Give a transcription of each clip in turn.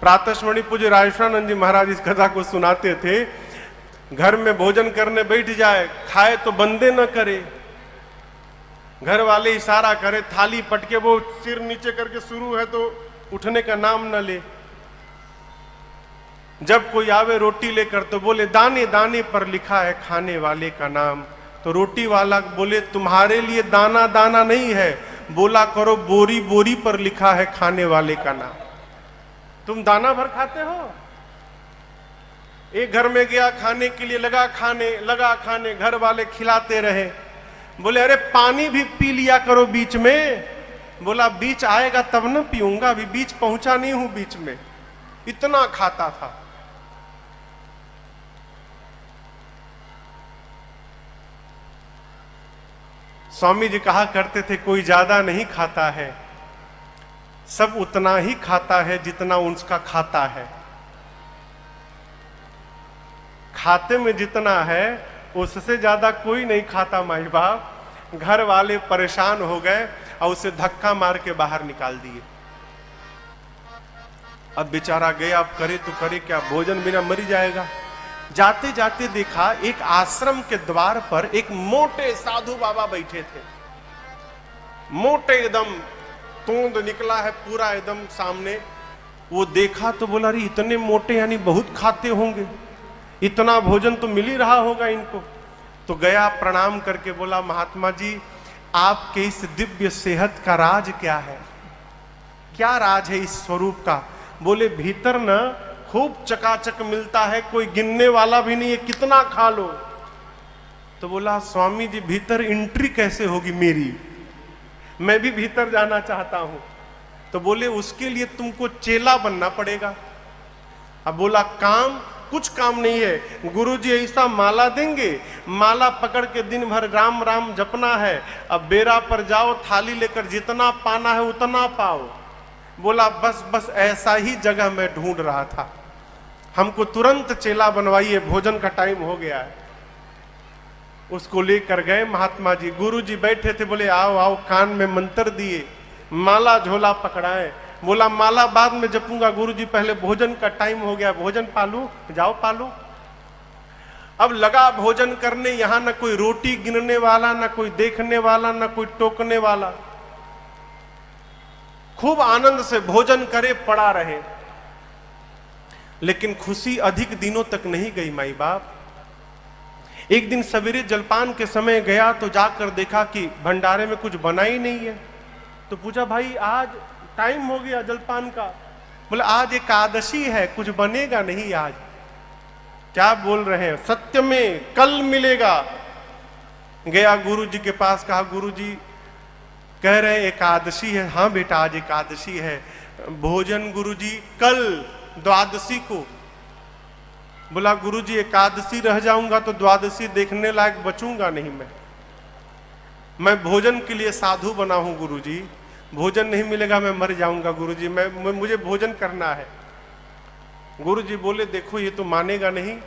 प्रातस्मरणि पूज्य राजेश्वरानंद जी महाराज इस कथा को सुनाते थे। घर में भोजन करने बैठ जाए, खाए तो बंदे न करे, घर वाले इशारा करे, थाली पटके वो सिर नीचे करके शुरू है तो उठने का नाम न ले। जब कोई आवे रोटी लेकर तो बोले दाने दाने पर लिखा है खाने वाले का नाम। तो रोटी वाला बोले तुम्हारे लिए दाना दाना नहीं है, बोला करो बोरी बोरी पर लिखा है खाने वाले का नाम। तुम दाना भर खाते हो। एक घर में गया खाने के लिए, लगा खाने, घर वाले खिलाते रहे। बोले अरे पानी भी पी लिया करो बीच में। बोला बीच आएगा तब न पीऊंगा, अभी बीच पहुंचा नहीं हूं बीच में। इतना खाता था। स्वामी जी कहा करते थे कोई ज्यादा नहीं खाता है, सब उतना ही खाता है जितना उसका खाता है। खाते में जितना है उससे ज्यादा कोई नहीं खाता माई बाप। घर वाले परेशान हो गए और उसे धक्का मार के बाहर निकाल दिए। अब बेचारा गया, अब करे तो करे क्या, भोजन बिना मर जाएगा। जाते जाते देखा एक आश्रम के द्वार पर एक मोटे साधु बाबा बैठे थे। मोटे एकदम, तोंद निकला है पूरा एकदम सामने। वो देखा तो बोला अरे इतने मोटे यानी बहुत खाते होंगे, इतना भोजन तो मिल ही रहा होगा इनको। तो गया प्रणाम करके बोला महात्मा जी आपके इस दिव्य सेहत का राज क्या है, क्या राज है इस स्वरूप का। बोले भीतर ना खूब चकाचक मिलता है, कोई गिनने वाला भी नहीं है, कितना खा लो। तो बोला स्वामी जी भीतर एंट्री कैसे होगी मेरी, मैं भी भीतर जाना चाहता हूं। तो बोले उसके लिए तुमको चेला बनना पड़ेगा। अब बोला काम, कुछ काम नहीं है, गुरुजी ऐसा माला देंगे, माला पकड़ के दिन भर राम राम जपना है। अब बेरा पर जाओ, थाली लेकर जितना पाना है उतना पाओ। बोला बस बस ऐसा ही जगह मैं ढूंढ रहा था, हमको तुरंत चेला बनवाइए, भोजन का टाइम हो गया है। उसको लेकर गए महात्मा जी। गुरुजी बैठे थे, बोले आओ आओ, कान में मंत्र दिए, माला झोला पकड़ाए। बोला माला बाद में जपूंगा गुरुजी, पहले भोजन का टाइम हो गया, भोजन पालू, जाओ पालू। अब लगा भोजन करने, यहां ना कोई रोटी गिनने वाला, ना कोई देखने वाला, ना कोई टोकने वाला। खूब आनंद से भोजन करे, पड़ा रहे। लेकिन खुशी अधिक दिनों तक नहीं गई माई बाप। एक दिन सवेरे जलपान के समय गया तो जाकर देखा कि भंडारे में कुछ बना ही नहीं है। तो पूछा भाई आज टाइम हो गया जलपान का। बोला आज एकादशी है, कुछ बनेगा नहीं आज। क्या बोल रहे हैं, सत्य में कल मिलेगा। गया गुरुजी के पास, कहा गुरुजी कह रहे एकादशी है। हाँ बेटा आज एकादशी है, भोजन गुरुजी कल द्वादशी को। बोला गुरुजी एकादशी रह जाऊंगा तो द्वादशी देखने लायक बचूंगा नहीं। मैं भोजन के लिए साधु बना हूं गुरुजी, भोजन नहीं मिलेगा मैं मर जाऊंगा गुरुजी, मुझे भोजन करना है। गुरुजी बोले देखो ये तो मानेगा नहीं,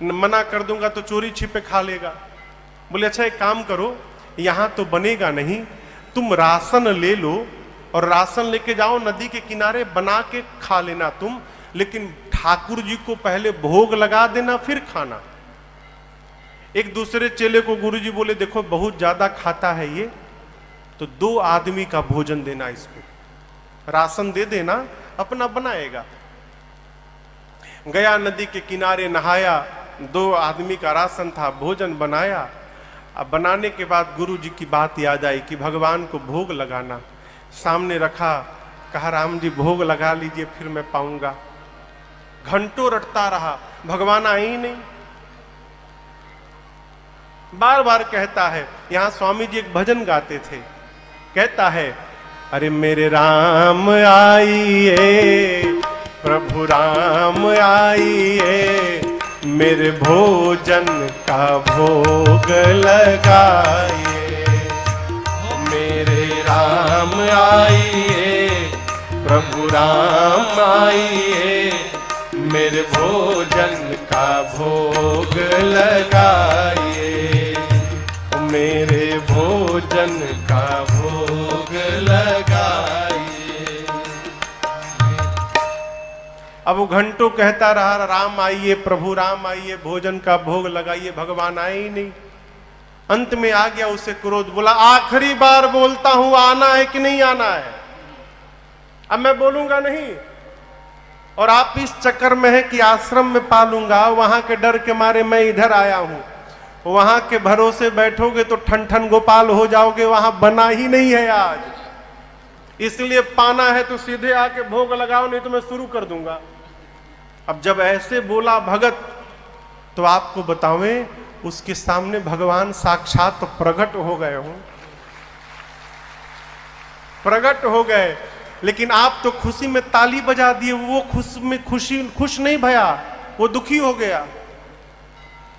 मना कर दूंगा तो चोरी छिपे खा लेगा। बोले अच्छा एक काम करो, यहां तो बनेगा नहीं, तुम राशन ले लो और राशन लेके जाओ, नदी के किनारे बना के खा लेना तुम, लेकिन ठाकुर जी को पहले भोग लगा देना फिर खाना। एक दूसरे चेले को गुरुजी बोले देखो बहुत ज्यादा खाता है ये, तो 2 आदमी का भोजन देना इसको, राशन दे देना, अपना बनाएगा। गया नदी के किनारे नहाया, 2 आदमी का राशन था, भोजन बनाया। अब बनाने के बाद गुरु जी की बात याद आई कि भगवान को भोग लगाना। सामने रखा, कहा राम जी भोग लगा लीजिए फिर मैं पाऊंगा। घंटों रटता रहा, भगवान आए ही नहीं। बार बार कहता है। यहां स्वामी जी एक भजन गाते थे, कहता है अरे मेरे राम आइए, प्रभु राम आइए, मेरे भोजन का भोग लगाइए। मेरे राम आइए, प्रभु राम आइए, मेरे भोजन का भोग लगाइए। मेरे भोजन का भोग लगाइए। अब वो घंटों कहता रहा, राम आइए प्रभु राम आइए, भोजन का भोग लगाइए, भगवान आए ही नहीं। अंत में आ गया उसे क्रोध, बोला आखिरी बार बोलता हूं, आना है कि नहीं आना है? अब मैं बोलूंगा नहीं, और आप इस चक्कर में है कि आश्रम में पालूंगा, वहां के डर के मारे मैं इधर आया हूं। वहां के भरोसे बैठोगे तो ठन ठन गोपाल हो जाओगे, वहां बना ही नहीं है आज। इसलिए पाना है तो सीधे आके भोग लगाओ, नहीं तो मैं शुरू कर दूंगा। अब जब ऐसे बोला भगत, तो आपको बतावें उसके सामने भगवान साक्षात तो प्रकट हो गए हों, प्रकट हो गए। लेकिन आप तो खुशी में ताली बजा दिए, वो खुश नहीं भया, वो दुखी हो गया।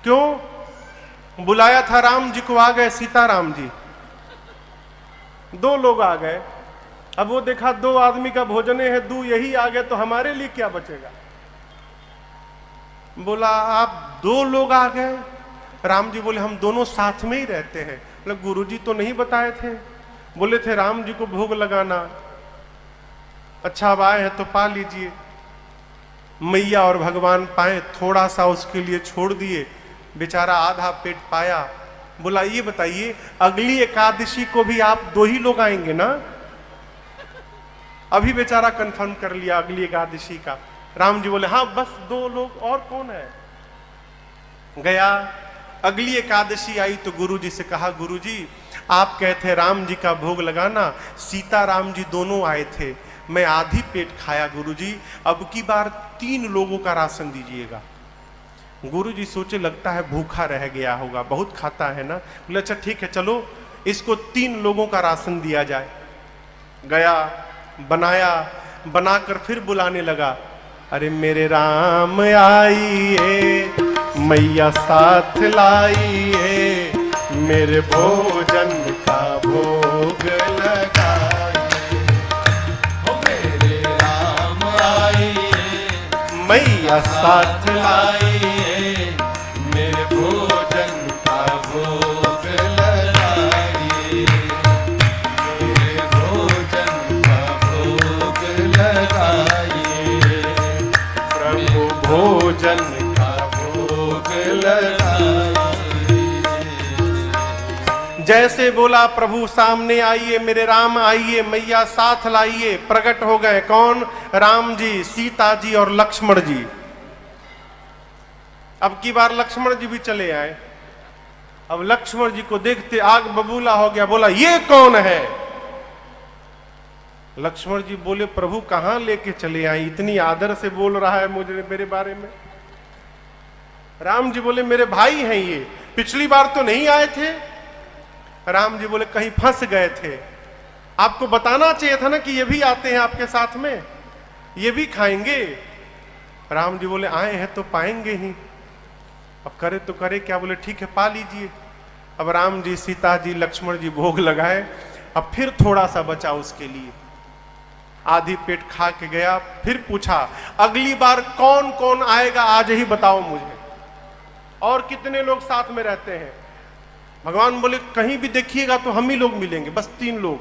क्यों? बुलाया था राम जी को, आ गए सीताराम जी, 2 लोग आ गए। अब वो देखा 2 आदमी का भोजने है, 2 यही आ गए, तो हमारे लिए क्या बचेगा? बोला आप 2 लोग आ गए। राम जी बोले हम दोनों साथ में ही रहते हैं। बोले गुरुजी तो नहीं बताए थे, बोले थे राम जी को भोग लगाना। अच्छा अब आए हैं तो पा लीजिए। मैया और भगवान पाए, थोड़ा सा उसके लिए छोड़ दिए, बेचारा आधा पेट पाया। बोला ये बताइए अगली एकादशी को भी आप 2 ही लोग आएंगे ना? अभी बेचारा कंफर्म कर लिया अगली एकादशी का। राम जी बोले हाँ बस 2 लोग, और कौन है? गया, अगली एकादशी आई तो गुरुजी से कहा गुरुजी आप कहते राम जी का भोग लगाना, सीता राम जी दोनों आए थे, मैं आधी पेट खाया गुरुजी, अब की बार 3 लोगों का राशन दीजिएगा। गुरुजी सोचे लगता है भूखा रह गया होगा, बहुत खाता है ना। बोले अच्छा ठीक है चलो इसको 3 लोगों का राशन दिया जाए। गया, बनाया, बनाकर फिर बुलाने लगा, अरे मेरे राम आइए, मैया साथ लाइए, मेरे भोजन का भोग लगाइए। ओ मेरे राम आइए, मैया साथ लाइए, मेरे भोजन का भोग लगाइए, मेरे भोजन का भोग लगाइए, प्रभु भोजन जैसे बोला प्रभु सामने आइए, मेरे राम आइए, मैया साथ लाइए। प्रकट हो गए कौन? राम जी, सीता जी और लक्ष्मण जी। अब की बार लक्ष्मण जी भी चले आए। अब लक्ष्मण जी को देखते आग बबूला हो गया। बोला ये कौन है? लक्ष्मण जी बोले प्रभु कहां लेके चले आए, इतनी आदर से बोल रहा है मुझे मेरे बारे में। राम जी बोले मेरे भाई हैं ये, पिछली बार तो नहीं आए थे। राम जी बोले कहीं फंस गए थे, आपको बताना चाहिए था ना कि ये भी आते हैं आपके साथ में, ये भी खाएंगे। राम जी बोले आए हैं तो पाएंगे ही, अब करे तो करे क्या। बोले ठीक है पा लीजिए। अब राम जी, सीता जी, लक्ष्मण जी भोग लगाए। अब फिर थोड़ा सा बचा उसके लिए, आधी पेट खा के गया। फिर पूछा अगली बार कौन कौन आएगा आज ही बताओ मुझे, और कितने लोग साथ में रहते हैं। भगवान बोले कहीं भी देखिएगा तो हम ही लोग मिलेंगे, बस 3 लोग,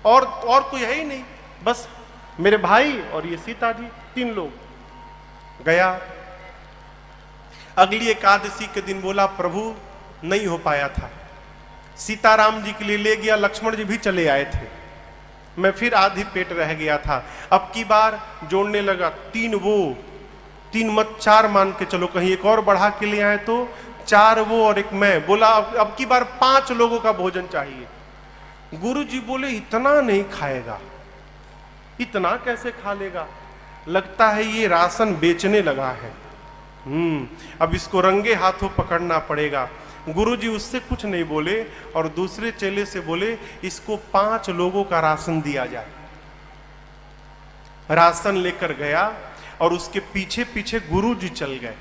और कोई है ही नहीं, बस मेरे भाई और ये सीता जी, 3 लोग। गया, अगली एकादशी के दिन बोला प्रभु नहीं हो पाया था, सीताराम जी के लिए ले गया, लक्ष्मण जी भी चले आए थे, मैं फिर आधी पेट रह गया था। अब की बार जोड़ने लगा, 3 वो, 3 मत 4 मान के चलो, कहीं एक और बढ़ा के ले आए तो 4 वो और 1 मैं। बोला अब की बार 5 लोगों का भोजन चाहिए। गुरु जी बोले इतना नहीं खाएगा, इतना कैसे खा लेगा, लगता है ये राशन बेचने लगा है। अब इसको रंगे हाथों पकड़ना पड़ेगा। गुरुजी उससे कुछ नहीं बोले और दूसरे चेले से बोले इसको 5 लोगों का राशन दिया जाए। राशन लेकर गया और उसके पीछे पीछे गुरुजी चल गए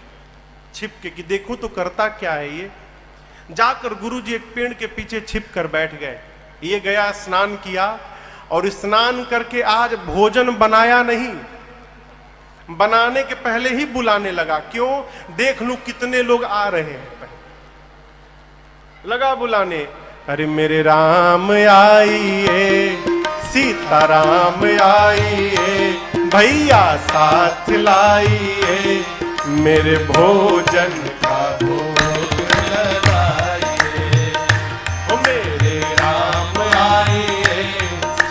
छिप के कि देखूं तो करता क्या है ये। जाकर गुरुजी एक पेड़ के पीछे छिप कर बैठ गए। ये गया, स्नान किया और स्नान करके आज भोजन बनाया नहीं, बनाने के पहले ही बुलाने लगा। क्यों? देख लूं कितने लोग आ रहे हैं। लगा बुलाने, अरे मेरे राम आइए, सीता राम आइए, भैया साथ लाइए, मेरे भोजन का भोग लगाइए। ओ मेरे राम आइए,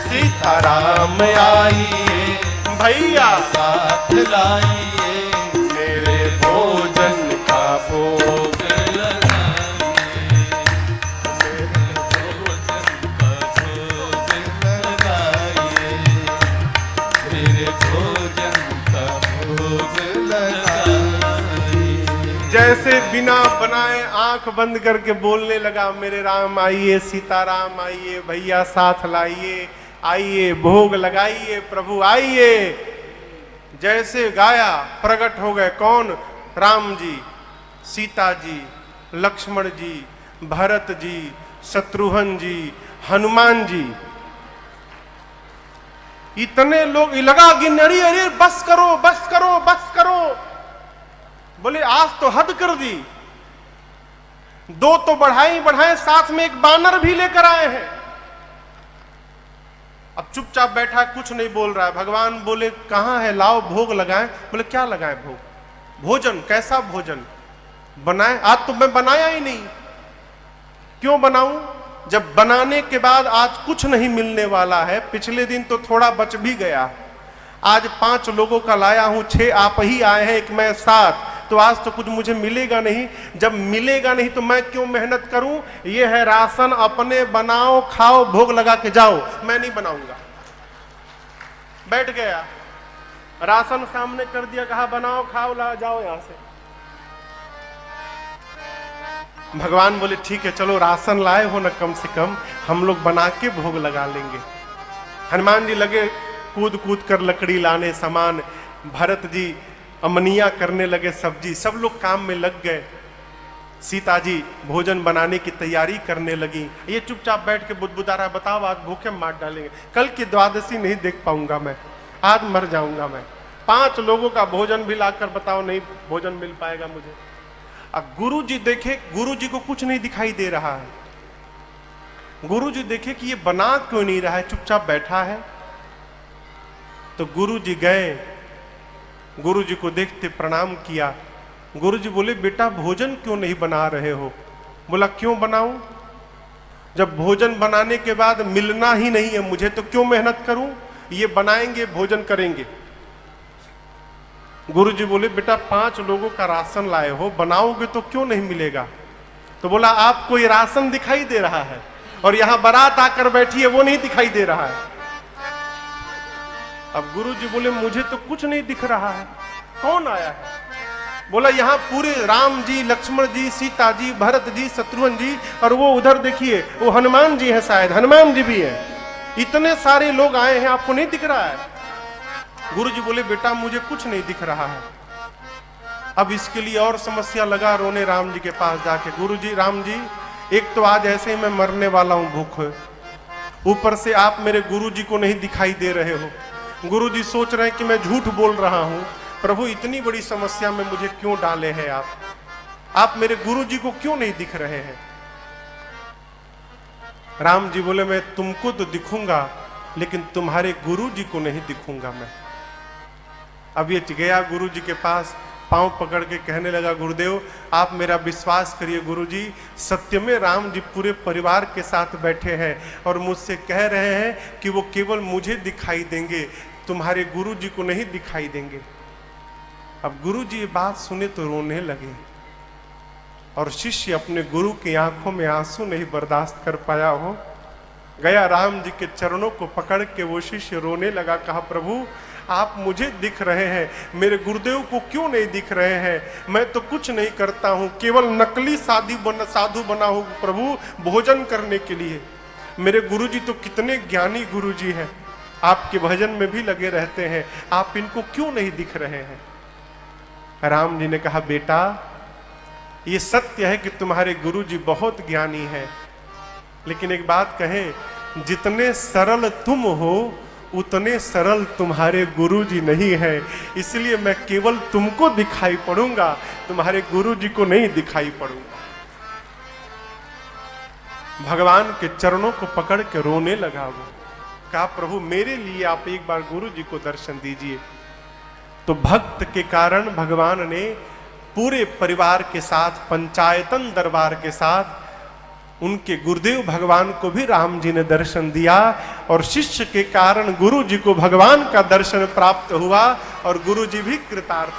सीता राम आइए, भैया साथ लाइए, मेरे भोजन का भोग जैसे बिना बनाए आंख बंद करके बोलने लगा, मेरे राम आइए, सीता राम आइए, भैया साथ लाइए, आइए भोग लगाइए, प्रभु आइए। जैसे गाया प्रकट हो गए कौन? राम जी, सीता जी, लक्ष्मण जी, भरत जी, शत्रुघ्न जी, हनुमान जी। इतने लोग लगा कि अरे अरे बस करो बस करो बस करो। बोले आज तो हद कर दी, दो तो बढ़ाए साथ में एक बानर भी लेकर आए हैं। अब चुपचाप बैठा, कुछ नहीं बोल रहा है। भगवान बोले कहां है, लाओ भोग लगाएं। बोले क्या लगाएं भोग? भोजन। कैसा भोजन बनाए? आज तो मैं बनाया ही नहीं। क्यों बनाऊं जब बनाने के बाद आज कुछ नहीं मिलने वाला है? पिछले दिन तो थोड़ा बच भी गया, आज 5 लोगों का लाया हूं, 6 आप ही आए हैं, एक मैं 7, तो आज तो कुछ मुझे मिलेगा नहीं। जब मिलेगा नहीं तो मैं क्यों मेहनत करूं? ये है राशन, अपने बनाओ खाओ भोग लगा के जाओ, मैं नहीं बनाऊंगा। बैठ गया, राशन सामने कर दिया, कहा बनाओ खाओ ला जाओ यहां से। भगवान बोले ठीक है चलो, राशन लाए हो ना, कम से कम हम लोग बना के भोग लगा लेंगे। हनुमान जी लगे कूद कूद कर लकड़ी लाने सामान, भरत जी अमनिया करने लगे सब्जी, सब लोग काम में लग गए। सीता जी भोजन बनाने की तैयारी करने लगी। ये चुपचाप बैठ के बुदबुदा रहा, बताओ आज भूखे मार डालेंगे, कल की द्वादशी नहीं देख पाऊंगा मैं, आज मर जाऊंगा मैं। 5 लोगों का भोजन भी लाकर बताओ नहीं भोजन मिल पाएगा मुझे। अब गुरु जी देखे, गुरु जी को कुछ नहीं दिखाई दे रहा है। गुरु जी देखे कि ये बना क्यों नहीं रहा है, चुपचाप बैठा है। तो गुरु जी गए, गुरु जी को देखते प्रणाम किया। गुरु जी बोले बेटा भोजन क्यों नहीं बना रहे हो? बोला क्यों बनाऊं, जब भोजन बनाने के बाद मिलना ही नहीं है मुझे तो क्यों मेहनत करूं? ये बनाएंगे भोजन करेंगे। गुरु जी बोले बेटा 5 लोगों का राशन लाए हो, बनाओगे तो क्यों नहीं मिलेगा? तो बोला आपको ये राशन दिखाई दे रहा है और यहां बारात आकर बैठी है वो नहीं दिखाई दे रहा है। अब गुरु जी बोले मुझे तो कुछ नहीं दिख रहा है, कौन आया है? बोला यहाँ पूरे राम जी, लक्ष्मण जी, सीता जी, भरत जी, शत्रुघ्न जी, और वो उधर देखिए वो हनुमान जी है, शायद हनुमान जी भी है। इतने सारे लोग आए हैं, आपको नहीं दिख रहा है? गुरु जी बोले बेटा मुझे कुछ नहीं दिख रहा है। अब इसके लिए और समस्या लगा रोने राम जी के पास जाके, गुरु जी राम जी एक तो आज ऐसे ही मैं मरने वाला हूं भूख, ऊपर से आप मेरे गुरु जी को नहीं दिखाई दे रहे हो। गुरु जी सोच रहे हैं कि मैं झूठ बोल रहा हूं, प्रभु इतनी बड़ी समस्या में मुझे क्यों डाले हैं आप मेरे गुरु जी को क्यों नहीं दिख रहे हैं? राम जी बोले मैं तुमको तो दिखूंगा लेकिन तुम्हारे गुरु जी को नहीं दिखूंगा मैं। अब ये गया गुरु जी के पास, पांव पकड़ के कहने लगा गुरुदेव आप मेरा विश्वास करिए गुरुजी, सत्य में राम जी पूरे परिवार के साथ बैठे हैं और मुझसे कह रहे हैं कि वो केवल मुझे दिखाई देंगे, तुम्हारे गुरु जी को नहीं दिखाई देंगे। अब गुरु जी ये बात सुने तो रोने लगे और शिष्य अपने गुरु की आंखों में आंसू नहीं बर्दाश्त कर पाया हो, गया राम जी के चरणों को पकड़ के वो शिष्य रोने लगा, कहा प्रभु आप मुझे दिख रहे हैं, मेरे गुरुदेव को क्यों नहीं दिख रहे हैं? मैं तो कुछ नहीं करता हूं, केवल नकली साधु बना हूं प्रभु भोजन करने के लिए। मेरे गुरुजी तो कितने ज्ञानी गुरुजी हैं, आपके भजन में भी लगे रहते हैं, आप इनको क्यों नहीं दिख रहे हैं? राम जी ने कहा बेटा ये सत्य है कि तुम्हारे गुरुजी बहुत ज्ञानी हैं, लेकिन एक बात कहें, जितने सरल तुम हो उतने सरल तुम्हारे गुरुजी नहीं है, इसलिए मैं केवल तुमको दिखाई पड़ूंगा, तुम्हारे गुरुजी को नहीं दिखाई पड़ूंगा। भगवान के चरणों को पकड़ के रोने लगा वो। कहा प्रभु मेरे लिए आप एक बार गुरु जी को दर्शन दीजिए। तो भक्त के कारण भगवान ने पूरे परिवार के साथ, पंचायतन दरबार के साथ, उनके गुरुदेव भगवान को भी राम जी ने दर्शन दिया और शिष्य के कारण गुरु जी को भगवान का दर्शन प्राप्त हुआ और गुरु जी भी कृतार्थ।